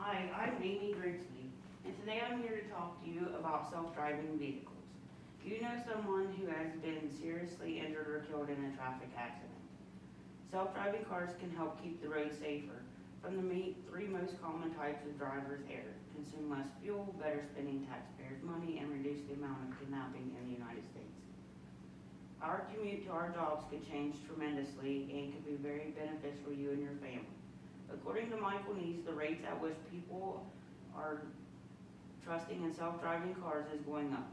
Hi, I'm Amy Grigsby, and today I'm here to talk to you about self-driving vehicles. Do you know someone who has been seriously injured or killed in a traffic accident? Self-driving cars can help keep the road safer. From the three most common types of driver's error: consume less fuel, better spending taxpayers' money, and reduce the amount of kidnapping in the United States. Our commute to our jobs could change tremendously and could be very beneficial to you and your family. According to Michael Neese, the rates at which people are trusting in self-driving cars is going up.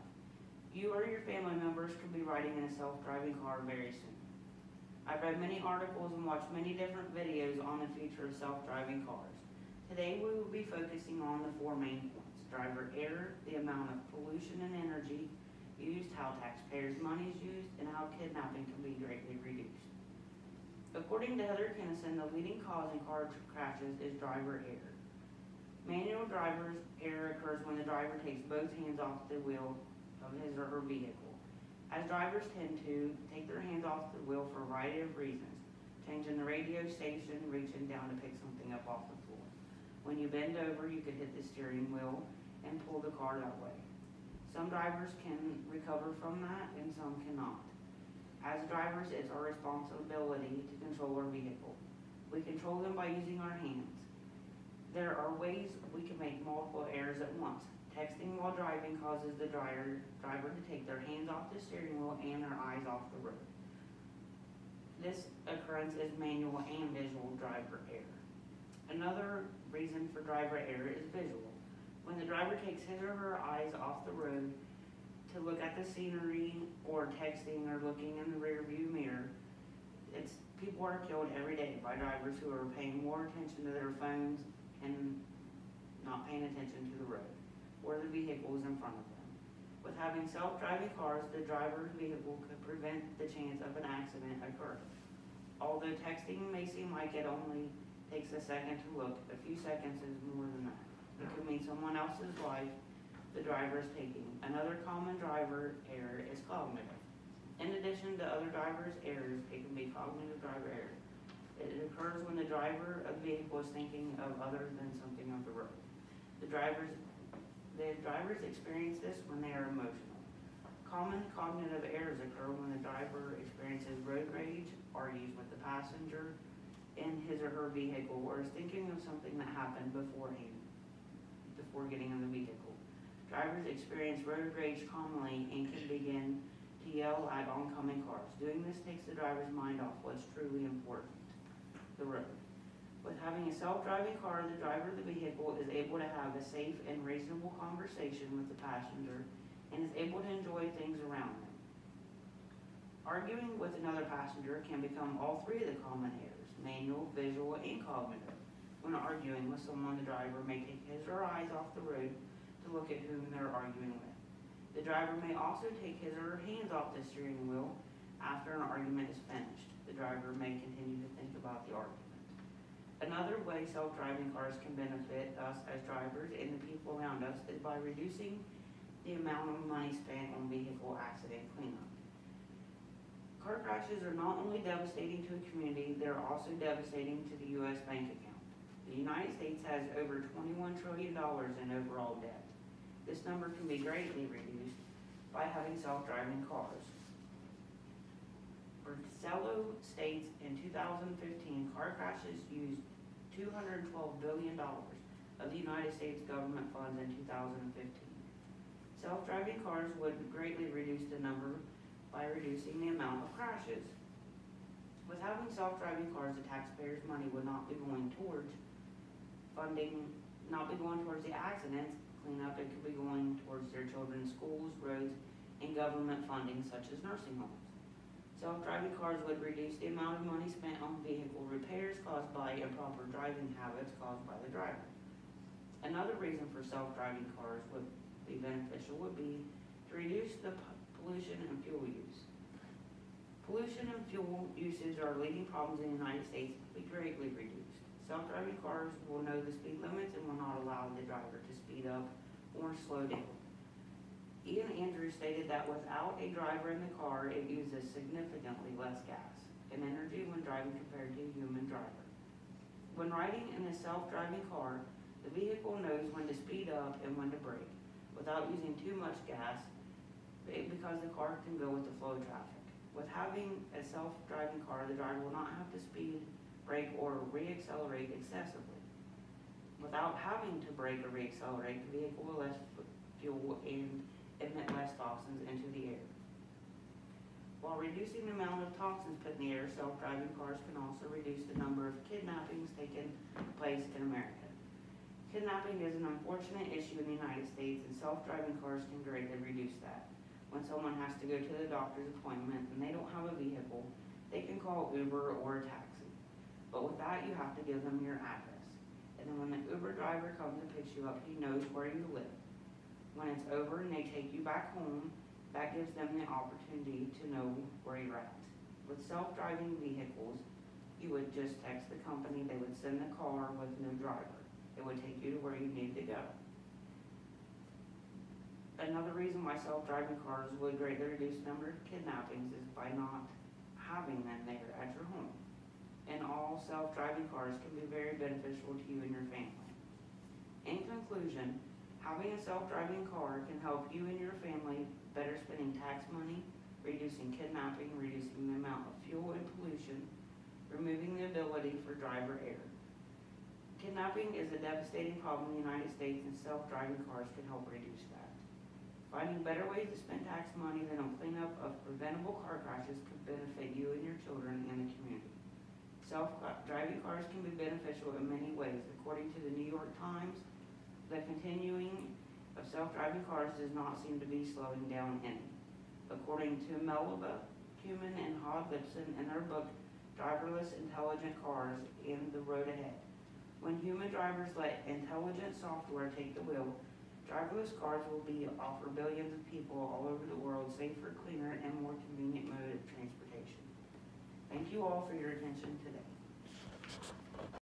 You or your family members could be riding in a self-driving car very soon. I've read many articles and watched many different videos on the future of self-driving cars. Today we will be focusing on the four main points: driver error, the amount of pollution and energy used, how taxpayers' money is used, and how kidnapping can be greatly reduced. According to Heather Kinnison, the leading cause in car crashes is driver error. Manual driver's error occurs when the driver takes both hands off the wheel of his or her vehicle, as drivers tend to take their hands off the wheel for a variety of reasons: changing the radio station, reaching down to pick something up off the floor. When you bend over, you could hit the steering wheel and pull the car that way. Some drivers can recover from that and some cannot. As drivers, it's our responsibility to control our vehicle. We control them by using our hands. There are ways we can make multiple errors at once. Texting while driving causes the driver to take their hands off the steering wheel and their eyes off the road. This occurrence is manual and visual driver error. Another reason for driver error is visual. When the driver takes his or her eyes off the road to look at the scenery or texting or looking in the rear view mirror, people are killed every day by drivers who are paying more attention to their phones and not paying attention to the road or the vehicles in front of them. With having self-driving cars, the driver's vehicle could prevent the chance of an accident occurring. Although texting may seem like it only takes a second to look, a few seconds is more than that. It could mean someone else's life the driver is taking. Another common driver error is cognitive. In addition to other driver's errors, it can be cognitive driver error. It occurs when the driver of the vehicle is thinking of other than something on the road. The drivers experience this when they are emotional. Common cognitive errors occur when the driver experiences road rage, argues with the passenger in his or her vehicle, or is thinking of something that happened beforehand, before getting in the vehicle. Drivers experience road rage commonly and can begin to yell at oncoming cars. Doing this takes the driver's mind off what's truly important: the road. With having a self-driving car, the driver of the vehicle is able to have a safe and reasonable conversation with the passenger and is able to enjoy things around them. Arguing with another passenger can become all three of the common errors: manual, visual, and cognitive. When arguing with someone, the driver may take his or her eyes off the road to look at whom they're arguing with. The driver may also take his or her hands off the steering wheel after an argument is finished. The driver may continue to think about the argument. Another way self-driving cars can benefit us as drivers and the people around us is by reducing the amount of money spent on vehicle accident cleanup. Car crashes are not only devastating to a community, they're also devastating to the U.S. bank account. The United States has over $21 trillion in overall debt. This number can be greatly reduced by having self-driving cars. Barcelo states in 2015, car crashes used $212 billion of the United States government funds in 2015. Self-driving cars would greatly reduce the number by reducing the amount of crashes. With having self-driving cars, the taxpayers' money would not be going towards the accidents cleanup. It could be going towards their children's schools, roads, and government funding such as nursing homes. Self-driving cars would reduce the amount of money spent on vehicle repairs caused by improper driving habits caused by the driver. Another reason for self-driving cars would be beneficial would be to reduce the pollution and fuel use. Pollution and fuel usage are leading problems in the United States to be greatly reduced. Self-driving cars will know the speed limits and will not allow the driver to speed up or slow down. Ian Andrews stated that without a driver in the car, it uses significantly less gas and energy when driving compared to a human driver. When riding in a self-driving car, The vehicle knows when to speed up and when to brake without using too much gas because the car can go with the flow of traffic. With having a self-driving car, the driver will not have to speed, brake, or re-accelerate excessively. Without having to brake or re-accelerate, the vehicle will less fuel and emit less toxins into the air. While reducing the amount of toxins put in the air, self-driving cars can also reduce the number of kidnappings taking place in America. Kidnapping is an unfortunate issue in the United States, and self-driving cars can greatly reduce that. When someone has to go to the doctor's appointment and they don't have a vehicle, they can call Uber or a taxi. But with that, you have to give them your address. And then when the Uber driver comes and picks you up, he knows where you live. When it's over and they take you back home, that gives them the opportunity to know where you're at. With self-driving vehicles, you would just text the company, they would send the car with no driver. It would take you to where you need to go. Another reason why self-driving cars would greatly reduce the number of kidnappings is by not having them there at your home. And all self-driving cars can be very beneficial to you and your family. In conclusion, having a self-driving car can help you and your family better spending tax money, reducing kidnapping, reducing the amount of fuel and pollution, removing the ability for driver error. Kidnapping is a devastating problem in the United States, and self-driving cars can help reduce that. Finding better ways to spend tax money than on cleanup of preventable car crashes could benefit you and your children and the community. Self-driving cars can be beneficial in many ways. According to the New York Times, the continuing of self-driving cars does not seem to be slowing down any. According to Melba Kuman and Hod Lipson in their book, Driverless Intelligent Cars and the Road Ahead, when human drivers let intelligent software take the wheel, driverless cars will offer billions of people all over the world safer, cleaner, and more convenient mode of transportation. Thank you all for your attention today.